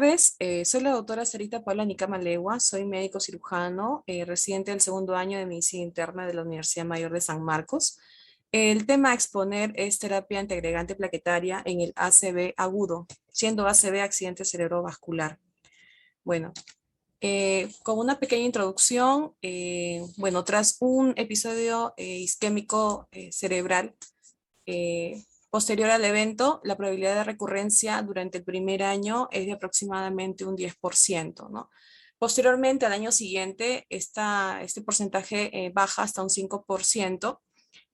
tardes, soy la doctora Sarita Paula Nicama Legua, soy médico cirujano, residente del segundo año de medicina interna de la Universidad Mayor de San Marcos. El tema a exponer es terapia antiagregante plaquetaria en el ACV agudo, siendo ACV accidente cerebrovascular. Bueno, con una pequeña introducción, tras un episodio isquémico cerebral, posterior al evento, la probabilidad de recurrencia durante el primer año es de aproximadamente un 10%, ¿no? Posteriormente, al año siguiente, este porcentaje baja hasta un 5%.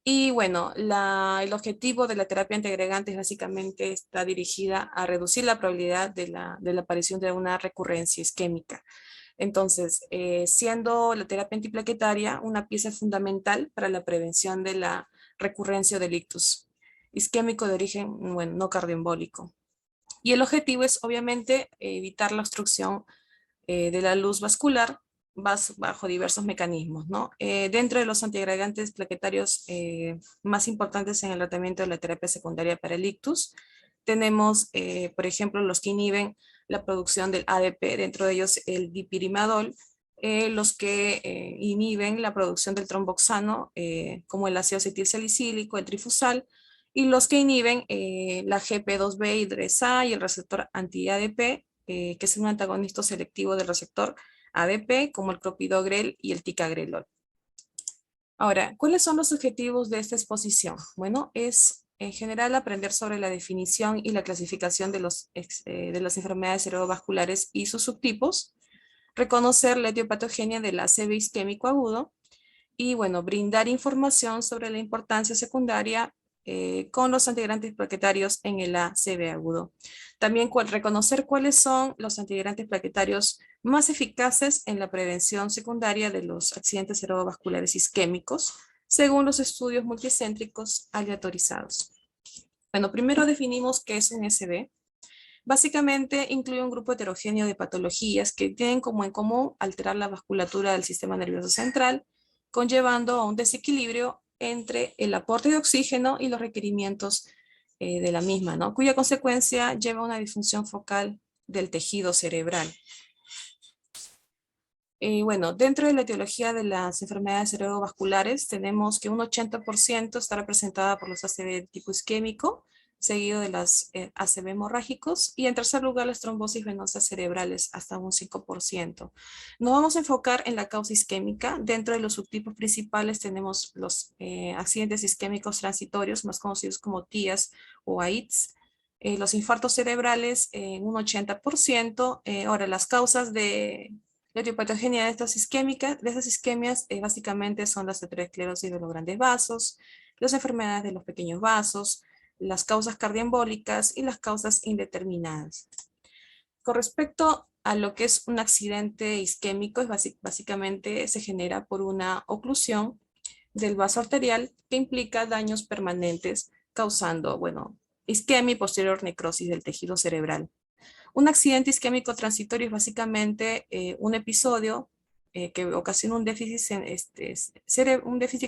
Y bueno, el objetivo de la terapia antiagregante básicamente está dirigida a reducir la probabilidad de la aparición de una recurrencia isquémica. Entonces, siendo la terapia antiplaquetaria una pieza fundamental para la prevención de la recurrencia del ictus isquémico de origen, bueno, no cardioembólico. Y el objetivo es, obviamente, evitar la obstrucción de la luz vascular bajo diversos mecanismos, ¿no? Dentro de los antiagregantes plaquetarios más importantes en el tratamiento de la terapia secundaria para el ictus, tenemos, por ejemplo, los que inhiben la producción del ADP, dentro de ellos el dipirimadol, los que inhiben la producción del tromboxano, como el ácido acetilsalicílico, el trifusal, y los que inhiben la GP2B hidresa y el receptor anti-ADP, que es un antagonista selectivo del receptor ADP, como el clopidogrel y el ticagrelol. Ahora, ¿cuáles son los objetivos de esta exposición? Bueno, es en general aprender sobre la definición y la clasificación de las enfermedades cerebrovasculares y sus subtipos, reconocer la etiopatogenia del ACV isquémico agudo y, bueno, brindar información sobre la importancia secundaria con los antiagregantes plaquetarios en el ACV agudo. También reconocer cuáles son los antiagregantes plaquetarios más eficaces en la prevención secundaria de los accidentes cerebrovasculares isquémicos, según los estudios multicéntricos aleatorizados. Bueno, primero definimos qué es un ACV. Básicamente incluye un grupo heterogéneo de patologías que tienen como en común alterar la vasculatura del sistema nervioso central, conllevando a un desequilibrio entre el aporte de oxígeno y los requerimientos de la misma, ¿no? Cuya consecuencia lleva a una disfunción focal del tejido cerebral. Bueno, dentro de la etiología de las enfermedades cerebrovasculares tenemos que un 80% está representada por los ACV de tipo isquémico, seguido de las ACV hemorrágicos, y en tercer lugar las trombosis venosas cerebrales, hasta un 5%. Nos vamos a enfocar en la causa isquémica. Dentro de los subtipos principales tenemos los accidentes isquémicos transitorios, más conocidos como TIAs o AITS, los infartos cerebrales en un 80%. Ahora, las causas de la etiopatogenia de estas isquemias básicamente son la aterosclerosis de los grandes vasos, las enfermedades de los pequeños vasos, las causas cardioembólicas y las causas indeterminadas. Con respecto a lo que es un accidente isquémico, básicamente se genera por una oclusión del vaso arterial que implica daños permanentes causando, bueno, isquemia y posterior necrosis del tejido cerebral. Un accidente isquémico transitorio es básicamente un episodio que ocasiona un déficit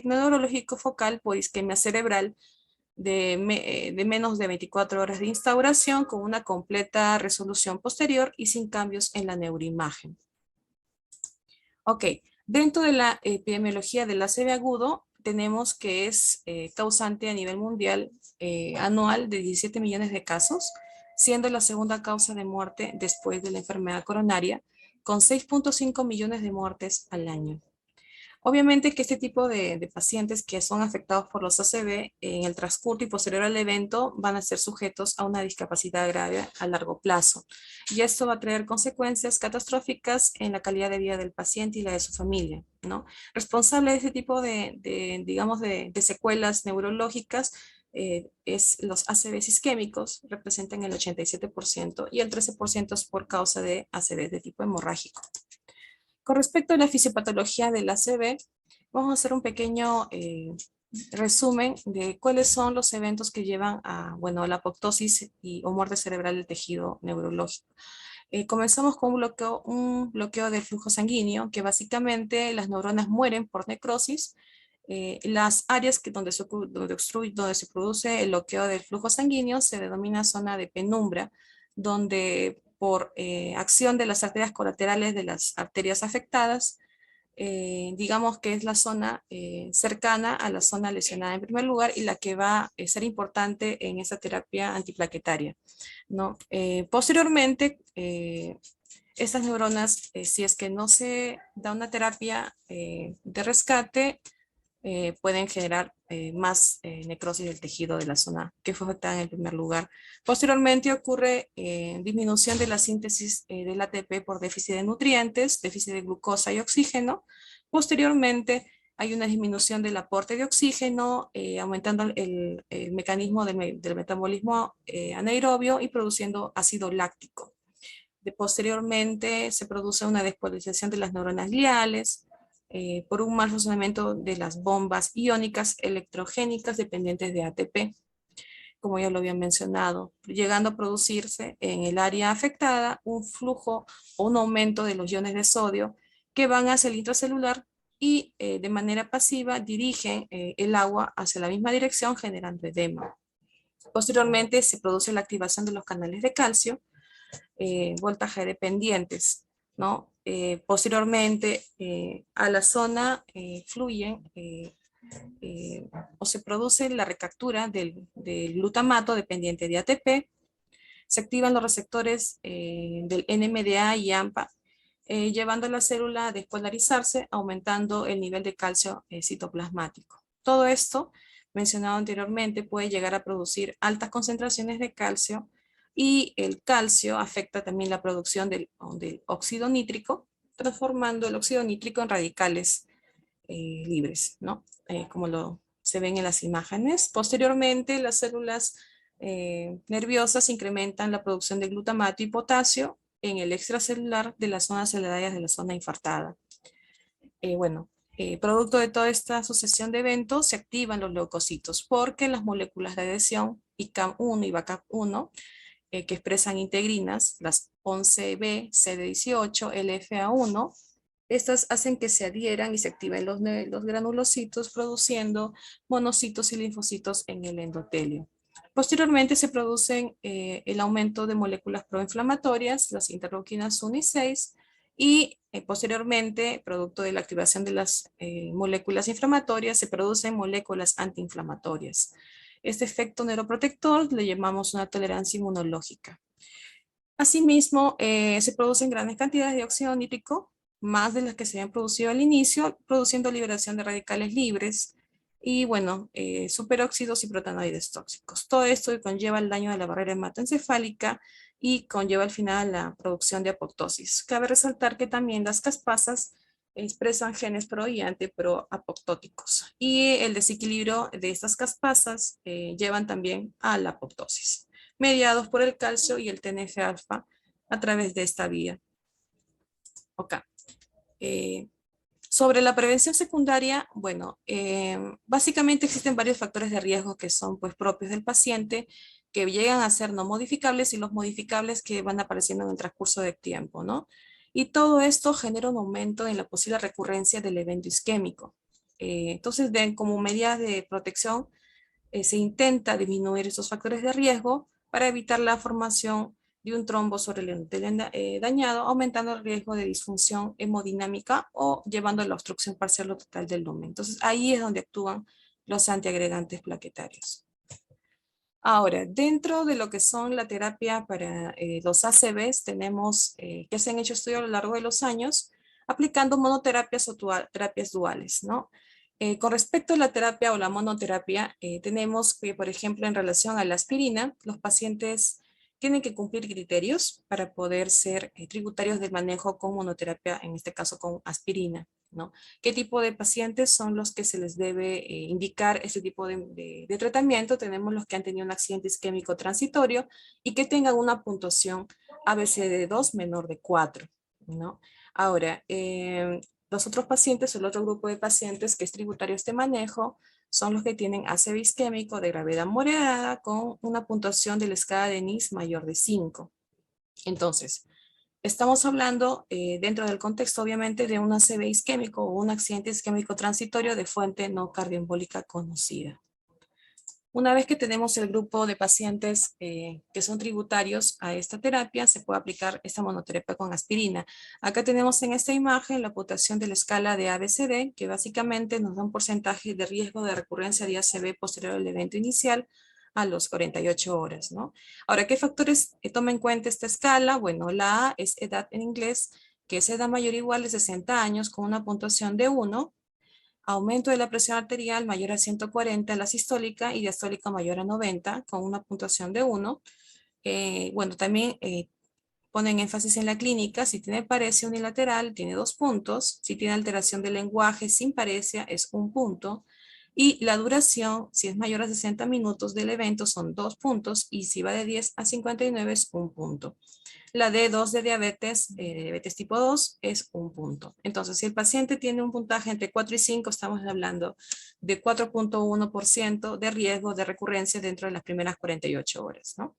neurológico focal por isquemia cerebral de menos de 24 horas de instauración, con una completa resolución posterior y sin cambios en la neuroimagen. Ok, dentro de la epidemiología del ACV agudo, tenemos que es causante a nivel mundial anual de 17 millones de casos, siendo la segunda causa de muerte después de la enfermedad coronaria, con 6.5 millones de muertes al año. Obviamente que este tipo de pacientes que son afectados por los ACV en el transcurso y posterior al evento van a ser sujetos a una discapacidad grave a largo plazo. Y esto va a traer consecuencias catastróficas en la calidad de vida del paciente y la de su familia, ¿no? Responsable de este tipo de secuelas neurológicas es los ACVs isquémicos, representan el 87% y el 13% es por causa de ACVs de tipo hemorrágico. Con respecto a la fisiopatología del ACV, vamos a hacer un pequeño resumen de cuáles son los eventos que llevan a, bueno, la apoptosis o muerte cerebral del tejido neurológico. Comenzamos con un bloqueo del flujo sanguíneo, que básicamente las neuronas mueren por necrosis. Las áreas donde se produce el bloqueo del flujo sanguíneo se denomina zona de penumbra, donde por acción de las arterias colaterales de las arterias afectadas, digamos que es la zona cercana a la zona lesionada en primer lugar y la que va a ser importante en esa terapia antiplaquetaria, ¿no? Posteriormente, estas neuronas, si es que no se da una terapia de rescate, pueden generar más necrosis del tejido de la zona que fue afectada en el primer lugar. Posteriormente ocurre disminución de la síntesis del ATP por déficit de nutrientes, déficit de glucosa y oxígeno. Posteriormente hay una disminución del aporte de oxígeno, aumentando el mecanismo del metabolismo anaerobio y produciendo ácido láctico. Posteriormente se produce una despolarización de las neuronas gliales, por un mal funcionamiento de las bombas iónicas electrogénicas dependientes de ATP, como ya lo había mencionado, llegando a producirse en el área afectada un flujo o un aumento de los iones de sodio que van hacia el intracelular y de manera pasiva dirigen el agua hacia la misma dirección generando edema. Posteriormente se produce la activación de los canales de calcio, voltaje dependientes, ¿no? Posteriormente a la zona fluyen o se produce la recaptura del glutamato dependiente de ATP, se activan los receptores del NMDA y AMPA, llevando a la célula a despolarizarse, aumentando el nivel de calcio citoplasmático. Todo esto, mencionado anteriormente, puede llegar a producir altas concentraciones de calcio y el calcio afecta también la producción del óxido nítrico, transformando el óxido nítrico en radicales libres, ¿no? Como se ven en las imágenes. Posteriormente, las células nerviosas incrementan la producción de glutamato y potasio en el extracelular de las zonas celulares de la zona infartada. Producto de toda esta sucesión de eventos, se activan los leucocitos porque las moléculas de adhesión ICAM1 y BACAP1 que expresan integrinas, las 11B, CD18, LFA1, estas hacen que se adhieran y se activen los granulocitos produciendo monocitos y linfocitos en el endotelio. Posteriormente se producen el aumento de moléculas proinflamatorias, las interleuquinas 1 y 6, y posteriormente, producto de la activación de las moléculas inflamatorias, se producen moléculas antiinflamatorias. Este efecto neuroprotector le llamamos una tolerancia inmunológica. Asimismo, se producen grandes cantidades de óxido nítrico, más de las que se habían producido al inicio, produciendo liberación de radicales libres y, superóxidos y protanoides tóxicos. Todo esto conlleva el daño de la barrera hematoencefálica y conlleva al final la producción de apoptosis. Cabe resaltar que también las caspasas expresan genes pro y anti-pro-apoptóticos. Y el desequilibrio de estas caspasas llevan también a la apoptosis, mediados por el calcio y el TNF-alfa a través de esta vía. Ok. Sobre la prevención secundaria, básicamente existen varios factores de riesgo que son propios del paciente, que llegan a ser no modificables y los modificables que van apareciendo en el transcurso del tiempo, ¿no? Y todo esto genera un aumento en la posible recurrencia del evento isquémico. Entonces, como medidas de protección, se intenta disminuir esos factores de riesgo para evitar la formación de un trombo sobre el endotelio dañado, aumentando el riesgo de disfunción hemodinámica o llevando a la obstrucción parcial o total del lumen. Entonces, ahí es donde actúan los antiagregantes plaquetarios. Ahora, dentro de lo que son la terapia para los ACVs, tenemos que se han hecho estudios a lo largo de los años aplicando monoterapias o terapias duales, ¿no? Con respecto a la terapia o la monoterapia, tenemos que, por ejemplo, en relación a la aspirina, los pacientes tienen que cumplir criterios para poder ser tributarios del manejo con monoterapia, en este caso con aspirina, ¿no? ¿Qué tipo de pacientes son los que se les debe indicar este tipo de tratamiento? Tenemos los que han tenido un accidente isquémico transitorio y que tengan una puntuación ABCD2 menor de 4, ¿no? Ahora, los otros pacientes o el otro grupo de pacientes que es tributario a este manejo son los que tienen ACV isquémico de gravedad moderada con una puntuación de la escala de NIS mayor de 5. Entonces, estamos hablando dentro del contexto obviamente de un ACV isquémico o un accidente isquémico transitorio de fuente no cardioembólica conocida. Una vez que tenemos el grupo de pacientes que son tributarios a esta terapia, se puede aplicar esta monoterapia con aspirina. Acá tenemos en esta imagen la puntuación de la escala de ABCD, que básicamente nos da un porcentaje de riesgo de recurrencia de ACV posterior al evento inicial a los 48 horas, ¿no? Ahora, ¿qué factores toma en cuenta esta escala? Bueno, la A es edad en inglés, que es edad mayor o igual de 60 años con una puntuación de 1, aumento de la presión arterial mayor a 140, la sistólica y diastólica mayor a 90, con una puntuación de 1. Bueno, también ponen énfasis en la clínica. Si tiene paresia unilateral, tiene 2 puntos. Si tiene alteración del lenguaje sin paresia, es 1 punto. Y la duración, si es mayor a 60 minutos del evento, son 2 puntos. Y si va de 10 a 59, es 1 punto. La D2 de diabetes tipo 2, es 1 punto. Entonces, si el paciente tiene un puntaje entre 4 y 5, estamos hablando de 4.1% de riesgo de recurrencia dentro de las primeras 48 horas, ¿no?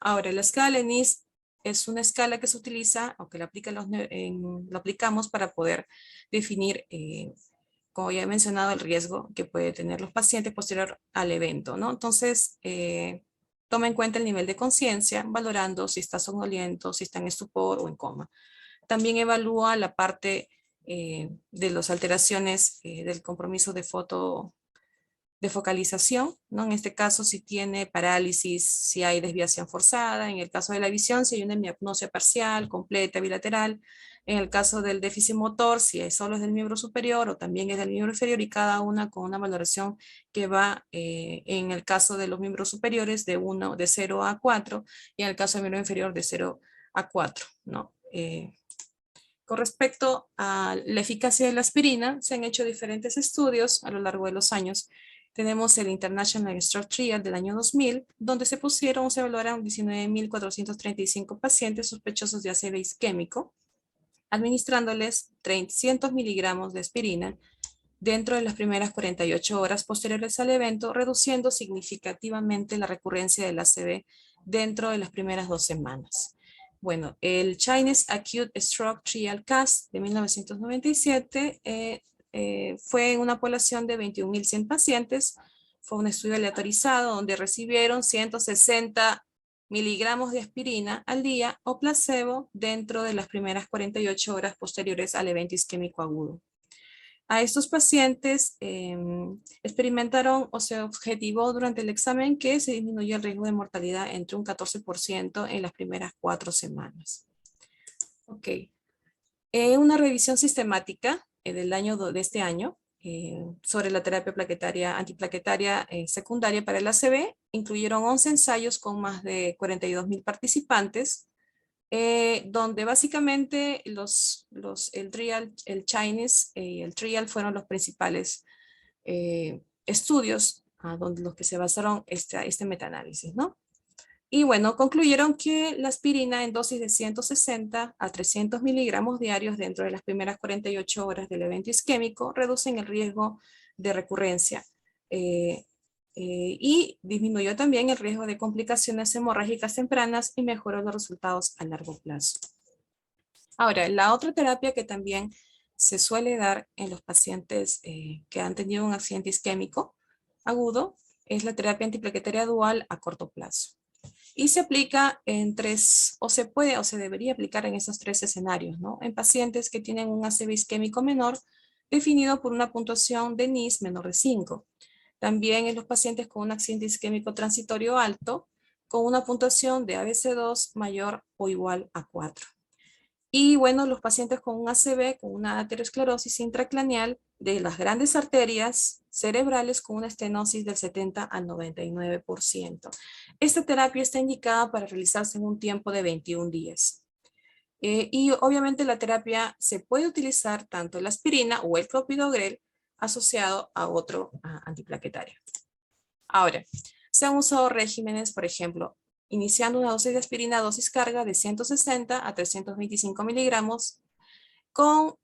Ahora, la escala ENIS es una escala que se utiliza, o que lo aplicamos para poder definir, como ya he mencionado, el riesgo que puede tener los pacientes posterior al evento, ¿no? Entonces, toma en cuenta el nivel de conciencia, valorando si está somnoliento, si está en estupor o en coma. También evalúa la parte de las alteraciones del compromiso de focalización, ¿no? En este caso, si tiene parálisis, si hay desviación forzada. En el caso de la visión, si hay una hemiapnosia parcial, completa, bilateral. En el caso del déficit motor, si es solo es del miembro superior o también es del miembro inferior, y cada una con una valoración que va, en el caso de los miembros superiores, de 0 a 4, y en el caso del miembro inferior de 0 a 4, ¿no? Con respecto a la eficacia de la aspirina, se han hecho diferentes estudios a lo largo de los años. Tenemos el International Stroke Trial del año 2000, donde se evaluaron 19.435 pacientes sospechosos de ACV isquémico, administrándoles 300 miligramos de aspirina dentro de las primeras 48 horas posteriores al evento, reduciendo significativamente la recurrencia del ACV dentro de las primeras 2 semanas. Bueno, el Chinese Acute Stroke Trial CAS de 1997 fue en una población de 21.100 pacientes. Fue un estudio aleatorizado donde recibieron 160 miligramos de aspirina al día o placebo dentro de las primeras 48 horas posteriores al evento isquémico agudo. A estos pacientes experimentaron o se objetivó durante el examen que se disminuyó el riesgo de mortalidad entre un 14% en las primeras 4 semanas. Ok. Una revisión sistemática de este año sobre la terapia antiplaquetaria secundaria para el ACV incluyeron 11 ensayos con más de 42.000 participantes, donde básicamente el Chinese y el Trial fueron los principales estudios donde los que se basaron este metaanálisis, ¿no? Y bueno, concluyeron que la aspirina en dosis de 160 a 300 miligramos diarios dentro de las primeras 48 horas del evento isquémico reducen el riesgo de recurrencia y disminuyó también el riesgo de complicaciones hemorrágicas tempranas y mejoró los resultados a largo plazo. Ahora, la otra terapia que también se suele dar en los pacientes que han tenido un accidente isquémico agudo es la terapia antiplaquetaria dual a corto plazo. Y se aplica en se puede o se debería aplicar en esos 3 escenarios, ¿no? En pacientes que tienen un ACV isquémico menor, definido por una puntuación de NIS menor de 5. También en los pacientes con un accidente isquémico transitorio alto, con una puntuación de ABC2 mayor o igual a 4. Y bueno, los pacientes con un ACV, con una aterosclerosis intracraneal de las grandes arterias cerebrales con una estenosis del 70 al 99%. Esta terapia está indicada para realizarse en un tiempo de 21 días. Y obviamente la terapia se puede utilizar tanto la aspirina o el clopidogrel asociado a otro antiplaquetario. Ahora, se han usado regímenes, por ejemplo, iniciando una dosis de aspirina, dosis carga de 160 a 325 miligramos, con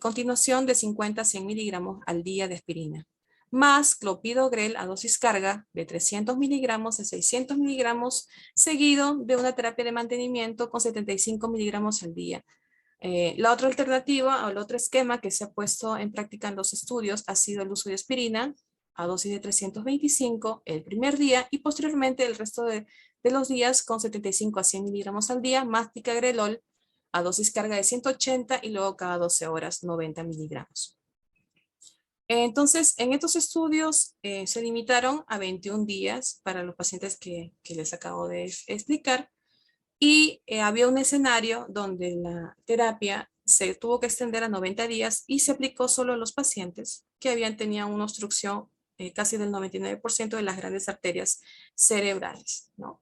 continuación de 50 a 100 miligramos al día de aspirina, más clopidogrel a dosis carga de 300 miligramos a 600 miligramos, seguido de una terapia de mantenimiento con 75 miligramos al día. La otra alternativa o el otro esquema que se ha puesto en práctica en los estudios ha sido el uso de aspirina a dosis de 325 el primer día y posteriormente el resto de los días con 75 a 100 miligramos al día, más ticagrelol a dosis carga de 180 y luego cada 12 horas 90 miligramos. Entonces, en estos estudios se limitaron a 21 días para los pacientes que les acabo de explicar y había un escenario donde la terapia se tuvo que extender a 90 días y se aplicó solo a los pacientes que tenían una obstrucción casi del 99% de las grandes arterias cerebrales, ¿no?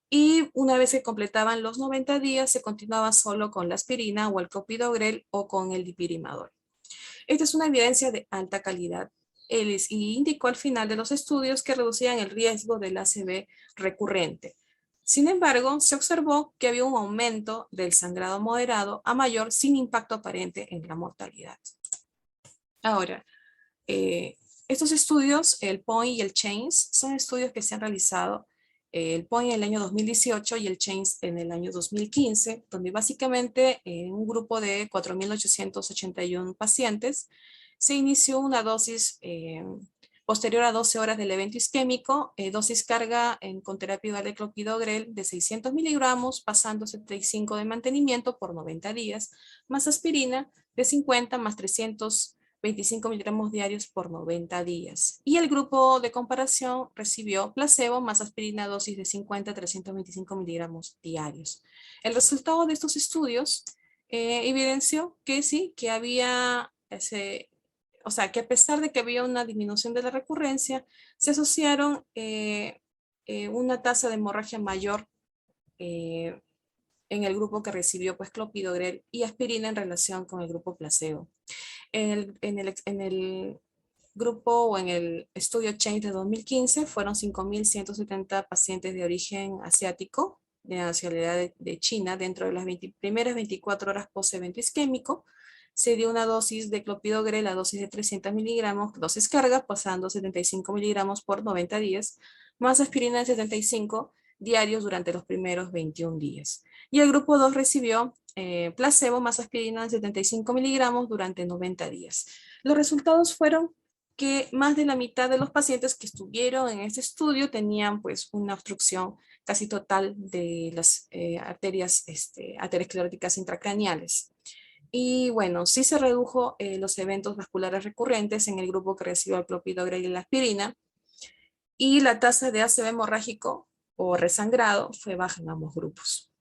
Y una vez que completaban los 90 días, se continuaba solo con la aspirina o el clopidogrel o con el dipirimadol. Esta es una evidencia de alta calidad. Y indicó al final de los estudios que reducían el riesgo del ACV recurrente. Sin embargo, se observó que había un aumento del sangrado moderado a mayor sin impacto aparente en la mortalidad. Ahora, estos estudios, el POINT y el CHAINS, son estudios que se han realizado, el POINT en el año 2018 y el CHAINS en el año 2015, donde básicamente en un grupo de 4.881 pacientes se inició una dosis posterior a 12 horas del evento isquémico, dosis carga con terapia oral de clopidogrel de 600 miligramos, pasando 75 de mantenimiento por 90 días, más aspirina de 50 más 325 miligramos diarios por 90 días. Y el grupo de comparación recibió placebo más aspirina dosis de 50 a 325 miligramos diarios. El resultado de estos estudios evidenció que sí, que había o sea, que a pesar de que había una disminución de la recurrencia, se asociaron una tasa de hemorragia mayor en el grupo que recibió pues clopidogrel y aspirina en relación con el grupo placebo. En el grupo o en el estudio Change de 2015 fueron 5.170 pacientes de origen asiático, de nacionalidad de China, dentro de las primeras 24 horas post-evento isquémico. Se dio una dosis de clopidogrel, la dosis de 300 miligramos, dosis carga, pasando 75 miligramos por 90 días, más aspirina de 75 diarios durante los primeros 21 días. Y el grupo 2 recibió placebo más aspirina de 75 miligramos durante 90 días. Los resultados fueron que más de la mitad de los pacientes que estuvieron en este estudio tenían pues una obstrucción casi total de las arterias ateroscleróticas intracraneales. Y bueno, sí se redujo los eventos vasculares recurrentes en el grupo que recibió el clopidogrel y la aspirina, y la tasa de ACV hemorrágico o resangrado fue baja en ambos grupos.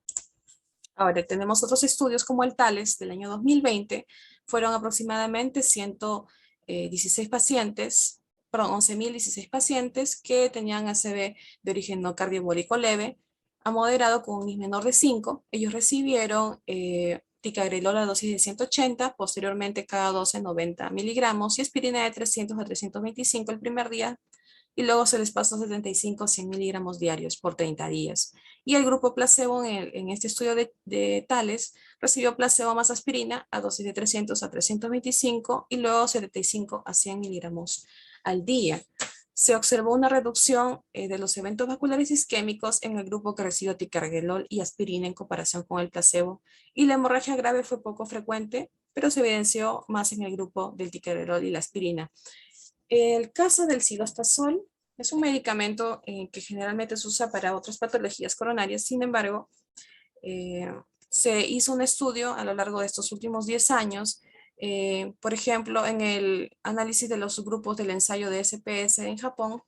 Ahora tenemos otros estudios como el TALES del año 2020, fueron aproximadamente 116 pacientes, perdón, 11.016 pacientes que tenían ACV de origen no cardiovólico leve, a moderado con un IS menor de 5. Ellos recibieron ticagrelol a dosis de 180, posteriormente cada 12 90 miligramos y aspirina de 300 a 325 el primer día, y luego se les pasó 75 a 100 miligramos diarios por 30 días. Y el grupo placebo en este estudio de Tales recibió placebo más aspirina a dosis de 300 a 325 y luego 75 a 100 miligramos al día. Se observó una reducción de los eventos vasculares isquémicos en el grupo que recibió ticagrelol y aspirina en comparación con el placebo, y la hemorragia grave fue poco frecuente, pero se evidenció más en el grupo del ticagrelol y la aspirina. El caso del cilostazol es un medicamento que generalmente se usa para otras patologías coronarias. Sin embargo, se hizo un estudio a lo largo de estos últimos 10 años, por ejemplo, en el análisis de los subgrupos del ensayo de SPS en Japón,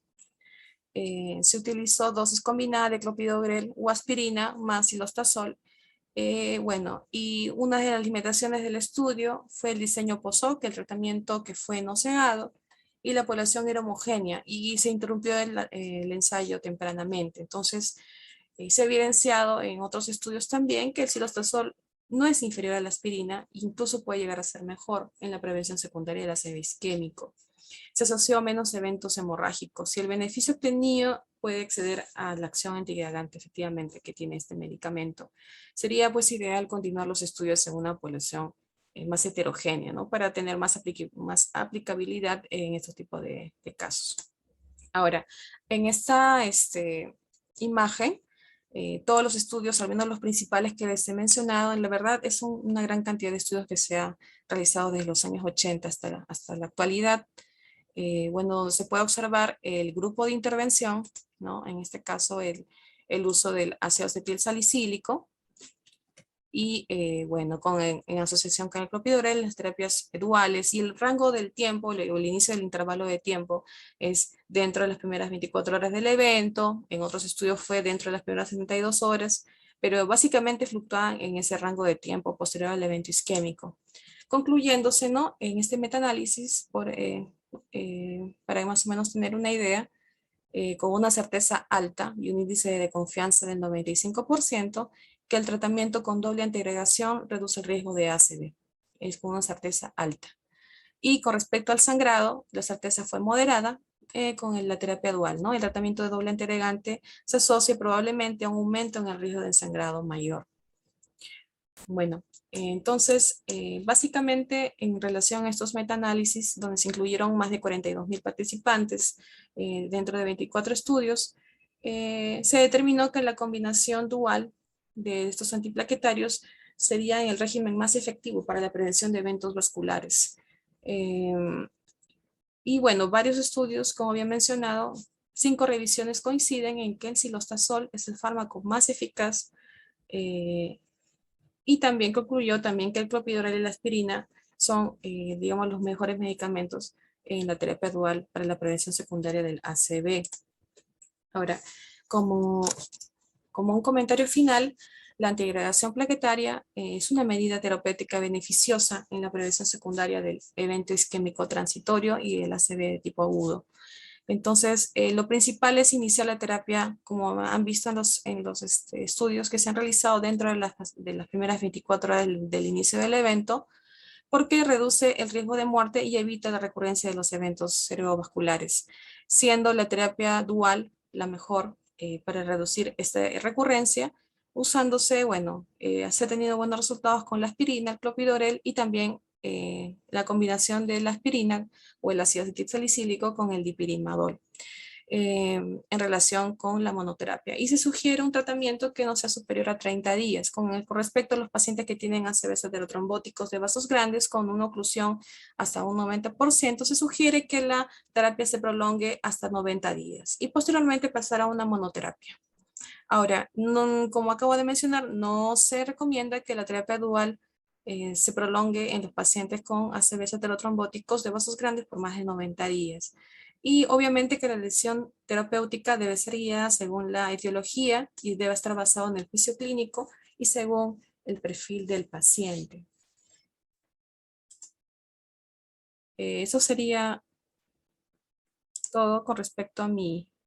se utilizó dosis combinada de clopidogrel o aspirina más cilostazol. Bueno, y una de las limitaciones del estudio fue el diseño POSOC, el tratamiento que fue no cegado, y la población era homogénea y se interrumpió el ensayo tempranamente. Entonces, se ha evidenciado en otros estudios también que el cilostazol no es inferior a la aspirina, incluso puede llegar a ser mejor en la prevención secundaria del ACV isquémico. Se asoció a menos eventos hemorrágicos y el beneficio obtenido puede exceder a la acción anticoagulante efectivamente que tiene este medicamento. Sería pues ideal continuar los estudios en una población más heterogénea, ¿no? Para tener más aplicabilidad en estos tipos de casos. Ahora, en esta imagen, todos los estudios, al menos los principales que les he mencionado, en la verdad es una gran cantidad de estudios que se ha realizado desde los años 80 hasta la actualidad. Bueno, se puede observar el grupo de intervención, ¿no? En este caso, el uso del ácido acetil salicílico y, bueno, en asociación con el clopidogrel, las terapias duales y el rango del tiempo, o el inicio del intervalo de tiempo es dentro de las primeras 24 horas del evento, en otros estudios fue dentro de las primeras 72 horas, pero básicamente fluctúan en ese rango de tiempo posterior al evento isquémico. Concluyéndose, ¿no? En este metaanálisis, para más o menos tener una idea, con una certeza alta y un índice de confianza del 95%, que el tratamiento con doble antiagregación reduce el riesgo de ACV. Es con una certeza alta. Y con respecto al sangrado, la certeza fue moderada con la terapia dual, ¿no? El tratamiento de doble antiagregante se asocia probablemente a un aumento en el riesgo de sangrado mayor. Bueno, entonces, básicamente en relación a estos metaanálisis, donde se incluyeron más de 42,000 participantes dentro de 24 estudios, se determinó que la combinación dual de estos antiplaquetarios sería el régimen más efectivo para la prevención de eventos vasculares. Y bueno, varios estudios, como había mencionado, 5 revisiones coinciden en que el cilostazol es el fármaco más eficaz y también concluyó también que el clopidogrel y la aspirina son, digamos, los mejores medicamentos en la terapia dual para la prevención secundaria del ACV. Ahora, como, como un comentario final, la antiagregación plaquetaria es una medida terapéutica beneficiosa en la prevención secundaria del evento isquémico transitorio y el ACV de tipo agudo. Entonces, lo principal es iniciar la terapia, como han visto en los estudios que se han realizado dentro de las primeras 24 horas del inicio del evento, porque reduce el riesgo de muerte y evita la recurrencia de los eventos cerebrovasculares, siendo la terapia dual la mejor para reducir esta recurrencia, usándose, bueno, se ha tenido buenos resultados con la aspirina, el clopidogrel y también la combinación de la aspirina o el ácido acetil salicílico con el dipirimadol en relación con la monoterapia. Y se sugiere un tratamiento que no sea superior a 30 días. Con respecto a los pacientes que tienen ACVs heterotrombóticos de vasos grandes con una oclusión hasta un 90%, se sugiere que la terapia se prolongue hasta 90 días y posteriormente pasar a una monoterapia. Ahora, como acabo de mencionar, no se recomienda que la terapia dual se prolongue en los pacientes con ACVs heterotrombóticos de vasos grandes por más de 90 días. Y obviamente que la elección terapéutica debe ser guiada según la etiología y debe estar basado en el juicio clínico y según el perfil del paciente. Eso sería todo con respecto a mi